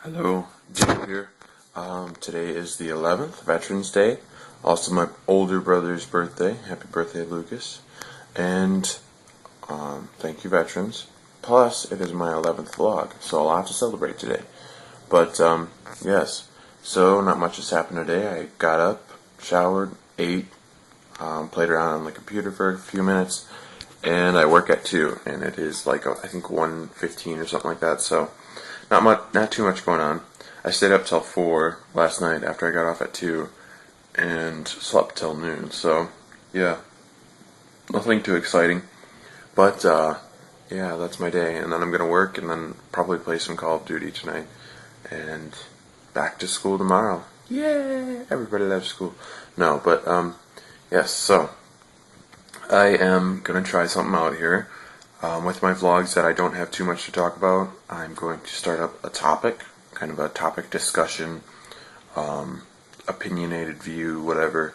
Hello, Jake here. Today is the 11th, Veterans Day. Also, my older brother's birthday. Happy birthday, Lucas. And thank you, veterans. Plus, it is my 11th vlog, so I'll have to celebrate today. But, yes. So, not much has happened today. I got up, showered, ate, played around on the computer for a few minutes, and I work at 2, and it is like, I think 1:15 or something like that, so not too much going on. I stayed up till 4 last night after I got off at 2 and slept till noon. So, yeah, nothing too exciting. But, yeah, that's my day. And then I'm going to work and then probably play some Call of Duty tonight. And back to school tomorrow. Yay! Everybody loves school. No, but, yes, so I am going to try something out here. With my vlogs that I don't have too much to talk about, I'm going to start up a topic, kind of a topic discussion, opinionated view, whatever.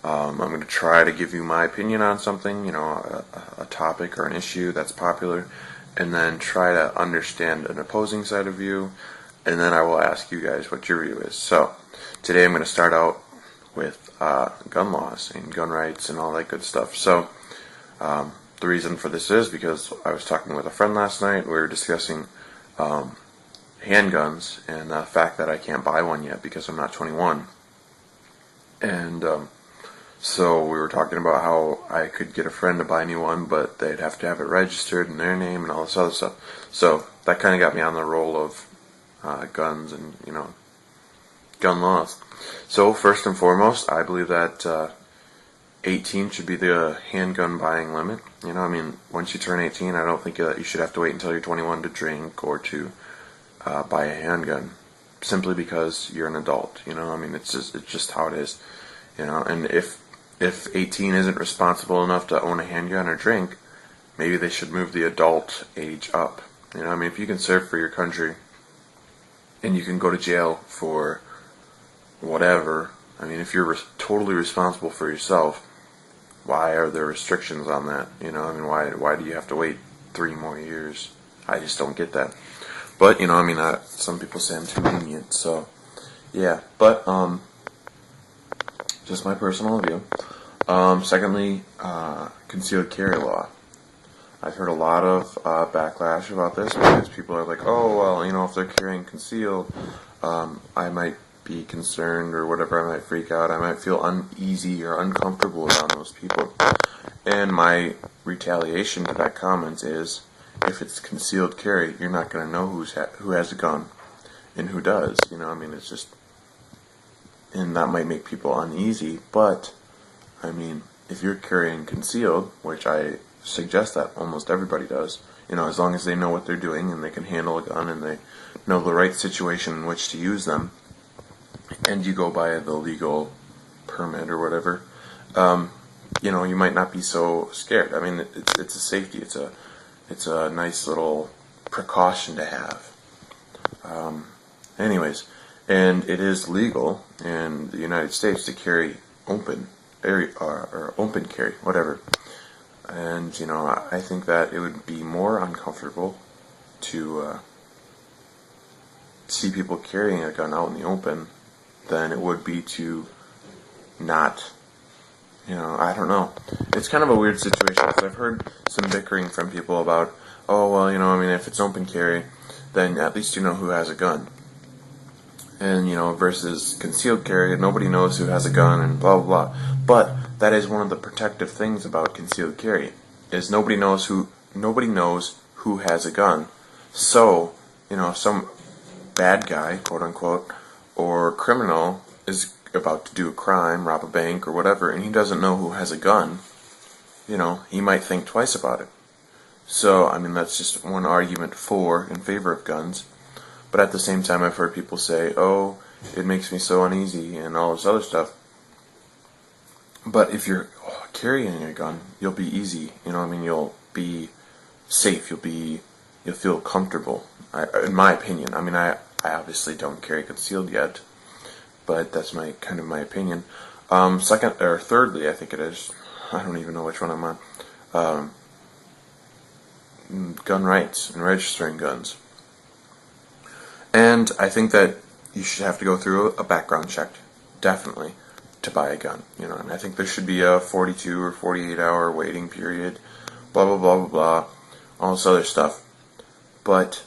I'm going to try to give you my opinion on something, a topic or an issue that's popular, and then try to understand an opposing side of view, and then I will ask you guys what your view is. So, today I'm going to start out with gun laws and gun rights and all that good stuff. So, the reason for this is because I was talking with a friend last night. We were discussing handguns and the fact that I can't buy one yet because I'm not 21. And so we were talking about how I could get a friend to buy me one, but they'd have to have it registered in their name and all this other stuff. So that kind of got me on the roll of guns and, gun laws. So first and foremost, I believe that 18 should be the handgun buying limit. Once you turn 18, I don't think that you should have to wait until you're 21 to drink or to buy a handgun, simply because you're an adult. It's just how it is. And if 18 isn't responsible enough to own a handgun or drink, maybe they should move the adult age up. If you can serve for your country and you can go to jail for whatever, if you're totally responsible for yourself, why are there restrictions on that? Why do you have to wait 3 more years? I just don't get that. But, some people say I'm too lenient, so, yeah. But, just my personal view. Secondly, concealed carry law. I've heard a lot of backlash about this because people are like, oh, well, if they're carrying concealed, I might be concerned or whatever, I might freak out, I might feel uneasy or uncomfortable around those people. And my retaliation to that comment is, if it's concealed carry, you're not going to know who has a gun and who does. It's just, and that might make people uneasy, but, if you're carrying concealed, which I suggest that almost everybody does, as long as they know what they're doing and they can handle a gun and they know the right situation in which to use them, and you go by the legal permit or whatever, you might not be so scared. It's a safety. It's a nice little precaution to have. Anyways, and it is legal in the United States to carry open area or open carry, whatever. And I think that it would be more uncomfortable to see people carrying a gun out in the open than it would be to not, I don't know. It's kind of a weird situation because I've heard some bickering from people about, oh, well, if it's open carry, then at least you know who has a gun. And, versus concealed carry, nobody knows who has a gun and blah, blah, blah. But that is one of the protective things about concealed carry, is nobody knows who has a gun. So, some bad guy, quote unquote, or criminal is about to do a crime, rob a bank or whatever, and he doesn't know who has a gun, he might think twice about it. So, that's just one argument in favor of guns. But at the same time, I've heard people say, oh, it makes me so uneasy and all this other stuff. But if you're carrying a gun, you'll be easy. You'll be safe. You'll feel comfortable. In my opinion. I obviously don't carry concealed yet, but that's my opinion. Thirdly, I think it is. I don't even know which one I'm on. Gun rights and registering guns. And I think that you should have to go through a background check, definitely, to buy a gun. And I think there should be a 42 or 48-hour waiting period, blah, blah, blah, blah, blah, all this other stuff. But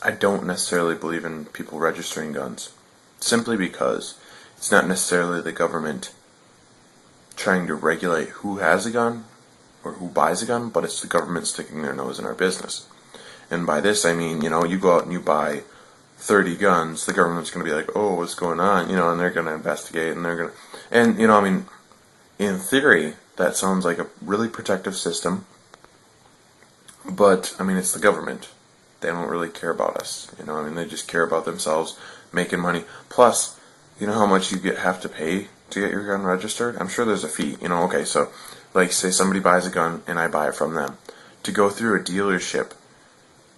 I don't necessarily believe in people registering guns, simply because it's not necessarily the government trying to regulate who has a gun or who buys a gun, but it's the government sticking their nose in our business. And by this I mean, you go out and you buy 30 guns, the government's going to be like, oh, what's going on? And they're going to investigate, and they're going to, and in theory, that sounds like a really protective system, but, it's the government. They don't really care about us, they just care about themselves making money. Plus, you know how much you have to pay to get your gun registered? I'm sure there's a fee, okay, so, like, say somebody buys a gun and I buy it from them. To go through a dealership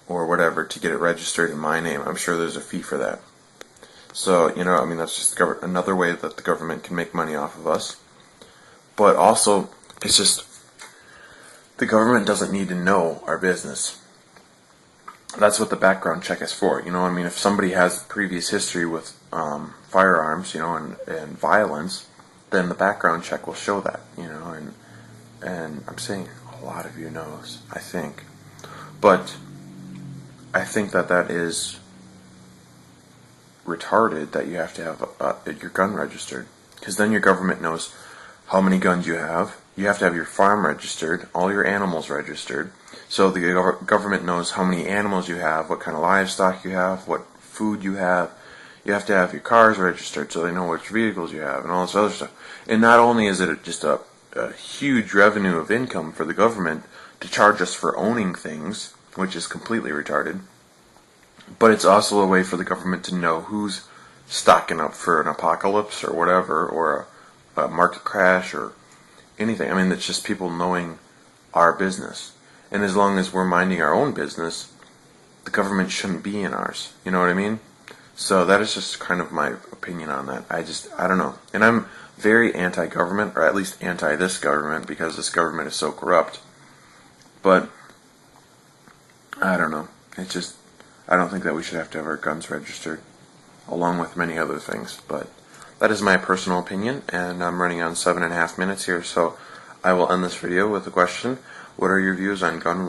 or whatever to get it registered in my name, I'm sure there's a fee for that. So, that's just another way that the government can make money off of us. But also, it's just, the government doesn't need to know our business. That's what the background check is for. If somebody has previous history with firearms, and violence, then the background check will show that, and I'm saying a lot of you knows, I think. But I think that is retarded that you have to have your gun registered, because then your government knows how many guns you have. You have to have your farm registered, all your animals registered, so the government knows how many animals you have, what kind of livestock you have, what food you have. You have to have your cars registered so they know which vehicles you have and all this other stuff. And not only is it just a huge revenue of income for the government to charge us for owning things, which is completely retarded, but it's also a way for the government to know who's stocking up for an apocalypse or whatever, or a market crash or anything. It's just people knowing our business. And as long as we're minding our own business, the government shouldn't be in ours. You know what I mean? So that is just kind of my opinion on that. I don't know. And I'm very anti-government, or at least anti this government, because this government is so corrupt. But I don't know. It's just, I don't think that we should have to have our guns registered, along with many other things. But that is my personal opinion, and I'm running on 7.5 minutes here, so I will end this video with a question. What are your views on gun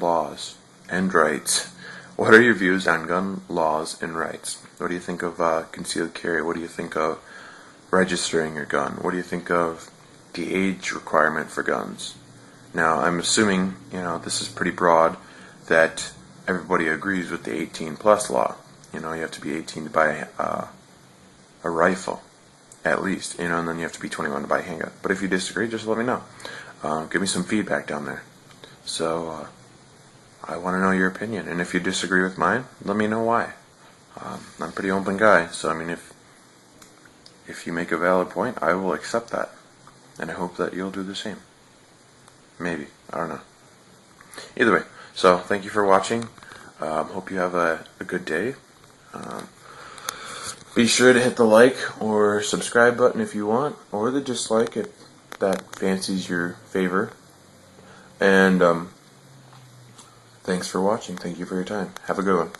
laws and rights? What are your views on gun laws and rights? What do you think of concealed carry? What do you think of registering your gun? What do you think of the age requirement for guns? Now, I'm assuming, this is pretty broad, that everybody agrees with the 18 plus law. You have to be 18 to buy a rifle, at least, and then you have to be 21 to buy a handgun. But if you disagree, just let me know. Give me some feedback down there. So, I want to know your opinion, and if you disagree with mine, let me know why. I'm a pretty open guy, so if you make a valid point, I will accept that, and I hope that you'll do the same. Maybe, I don't know. Either way, so thank you for watching. Hope you have a good day. Be sure to hit the like or subscribe button if you want, or the dislike if that fancies your favor. And thanks for watching. Thank you for your time. Have a good one.